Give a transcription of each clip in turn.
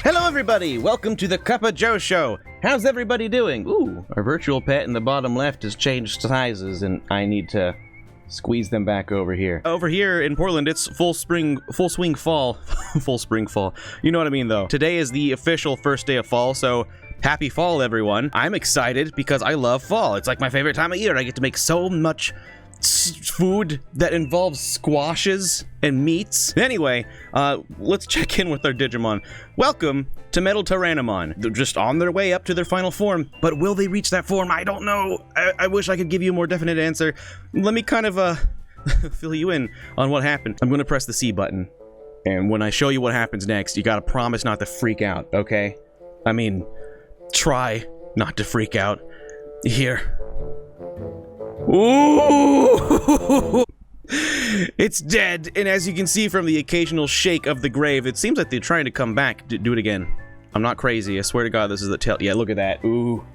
Hello everybody, welcome to the Kakujo show. How's everybody doing? Ooh, our virtual pet in the bottom left has changed sizes and I need to squeeze them back over here. Over here in Portland, it's full swing fall. Full spring fall. You know what I mean though. Today is the official first day of fall, so happy fall everyone. I'm excited because I love fall. It's like my favorite time of year. I get to make so much food that involves squashes and meats. Anyway, let's check in with our Digimon. Welcome to Metal Tyrannomon. They're just on their way up to their final form, but will they reach that form? I don't know. I wish I could give you a more definite answer. Let me kind of fill you in on what happened. I'm gonna press the C button, and when I show you what happens next, you gotta promise not to freak out, okay? I mean, try not to freak out. Here. Ooh! It's dead, and as you can see from the occasional shake of the grave, it seems like they're trying to come back. Do it again. I'm not crazy. I swear to God, this is the tail. Yeah, look at that. Ooh.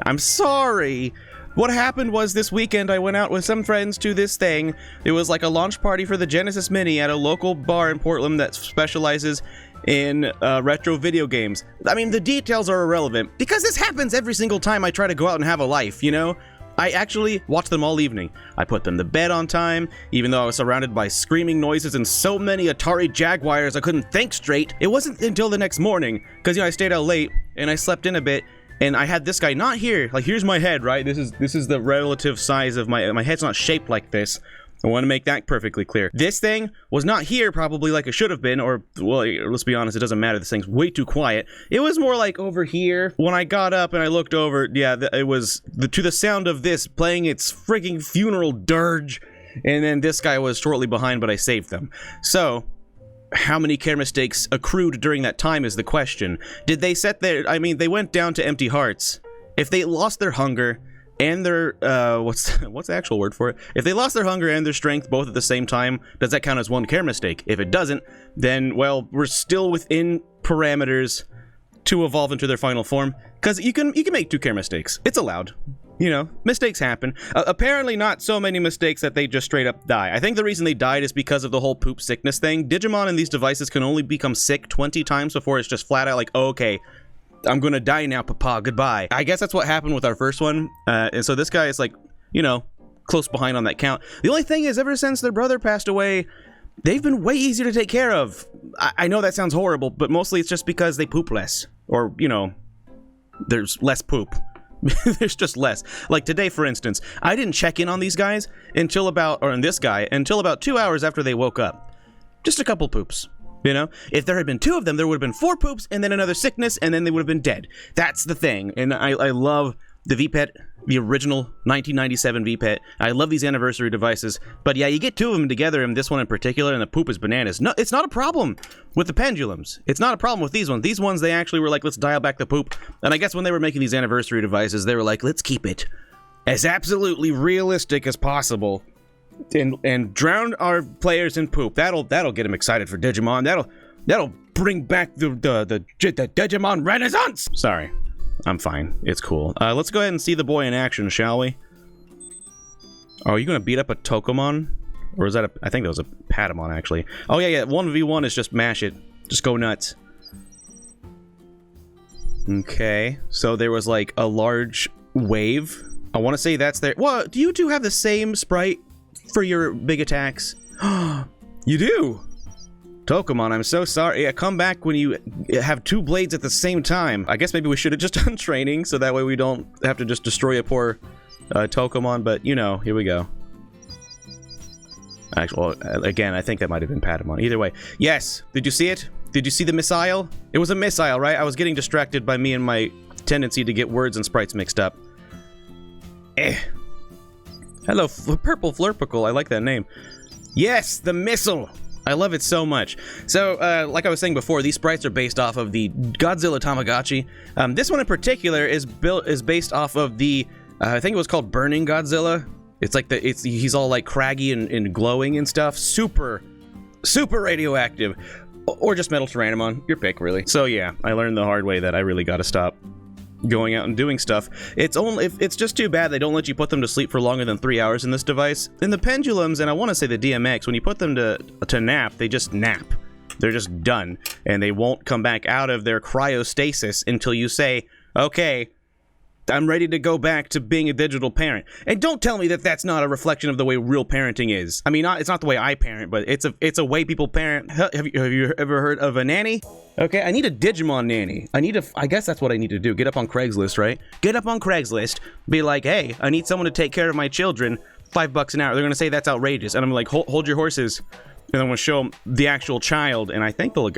I'm sorry. What happened was this weekend I went out with some friends to this thing. It was like a launch party for the Genesis Mini at a local bar in Portland that specializes in retro video games. I mean, the details are irrelevant because this happens every single time I try to go out and have a life, you know? I actually watched them all evening. I put them to bed on time, even though I was surrounded by screaming noises and so many Atari Jaguars I couldn't think straight. It wasn't until the next morning, because you know I stayed out late and I slept in a bit, and I had this guy not here. Like, here's my head, right? This is the relative size of my head's not shaped like this. I want to make that perfectly clear. This thing was not here probably like it should have been, or, well, let's be honest, it doesn't matter. This thing's way too quiet. It was more like over here. When I got up and I looked over, yeah, it was to the sound of this playing its frigging funeral dirge, and then this guy was shortly behind, but I saved them. So, how many care mistakes accrued during that time is the question. Did they set their, I mean, they went down to empty hearts. If they lost their hunger, and their, what's the actual word for it? If they lost their hunger and their strength both at the same time, does that count as one care mistake? If it doesn't, then, well, we're still within parameters to evolve into their final form. Because you can make 2 care mistakes. It's allowed. You know, mistakes happen. Apparently not so many mistakes that they just straight up die. I think the reason they died is because of the whole poop sickness thing. Digimon in these devices can only become sick 20 times before it's just flat out like, oh, okay, I'm gonna die now, papa, goodbye. I guess that's what happened with our first one, and so this guy is like, you know, close behind on that count. The only thing is, ever since their brother passed away, they've been way easier to take care of. I know that sounds horrible, but mostly it's just because they poop less. Or, you know, there's less poop. There's just less. Like today, for instance, I didn't check in on these guys until about 2 hours after they woke up. Just a couple poops. You know, if there had been 2 of them, there would have been 4 poops and then another sickness, and then they would have been dead. That's the thing. And I love the vpet, the original 1997 vpet. I love these anniversary devices. But yeah, you get 2 of them together, and this one in particular, and the poop is bananas. No, it's not a problem with the pendulums. It's not a problem with these ones. These ones, they actually were like, let's dial back the poop. And I guess when they were making these anniversary devices, they were like, let's keep it as absolutely realistic as possible. And drown our players in poop. That'll get them excited for Digimon. That'll bring back the Digimon Renaissance. Sorry, I'm fine. It's cool. Let's go ahead and see the boy in action, shall we? Oh, are you gonna beat up a Tokomon? Or is that I think that was a Patamon actually. Oh yeah, 1v1 is just mash it. Just go nuts. Okay, so there was like a large wave. I want to say that's there. Well, do you two have the same sprite for your big attacks? You do? Tokomon, I'm so sorry. Yeah, come back when you have 2 blades at the same time. I guess maybe we should have just done training, so that way we don't have to just destroy a poor Tokomon, but you know, here we go. Actually, well, again, I think that might have been Patamon. Either way. Yes! Did you see it? Did you see the missile? It was a missile, right? I was getting distracted by me and my tendency to get words and sprites mixed up. Hello, Purple Flurpicle. I like that name. Yes, the missile. I love it so much. So, like I was saying before, these sprites are based off of the Godzilla Tamagotchi. This one in particular is based off of the, I think it was called Burning Godzilla. It's like he's all like craggy and glowing and stuff. Super radioactive. Or just Metal Tyrannomon. Your pick, really. So yeah, I learned the hard way that I really gotta stop going out and doing stuff. It's just too bad they don't let you put them to sleep for longer than 3 hours in this device. In the pendulums, and I want to say the DMX, when you put them to nap, they just nap. They're just done, and they won't come back out of their cryostasis until you say, okay, I'm ready to go back to being a digital parent. And don't tell me that that's not a reflection of the way real parenting is. I mean, it's not the way I parent, but it's a way people parent. Have you ever heard of a nanny? Okay, I need a Digimon nanny. I guess that's what I need to do. Get up on Craigslist, right? Get up on Craigslist, be like, hey, I need someone to take care of my children, $5 an hour. They're gonna say that's outrageous, and I'm like, hold your horses. And I'm gonna show them the actual child, and I think they'll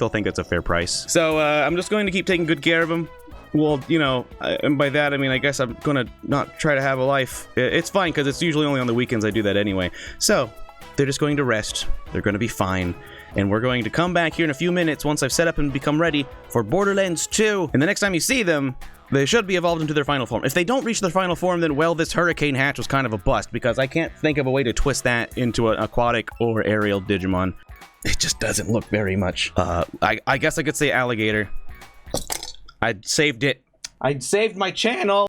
think it's a fair price. So I'm just going to keep taking good care of them. Well, you know, and by that I mean I guess I'm gonna not try to have a life. It's fine because it's usually only on the weekends I do that anyway. So they're just going to rest. They're going to be fine. And we're going to come back here in a few minutes once I've set up and become ready for Borderlands 2. And the next time you see them, they should be evolved into their final form. If they don't reach their final form, then, well, this Hurricane Hatch was kind of a bust, because I can't think of a way to twist that into an aquatic or aerial Digimon. It just doesn't look very much. I guess I could say alligator. I'd saved it. I'd saved my channel!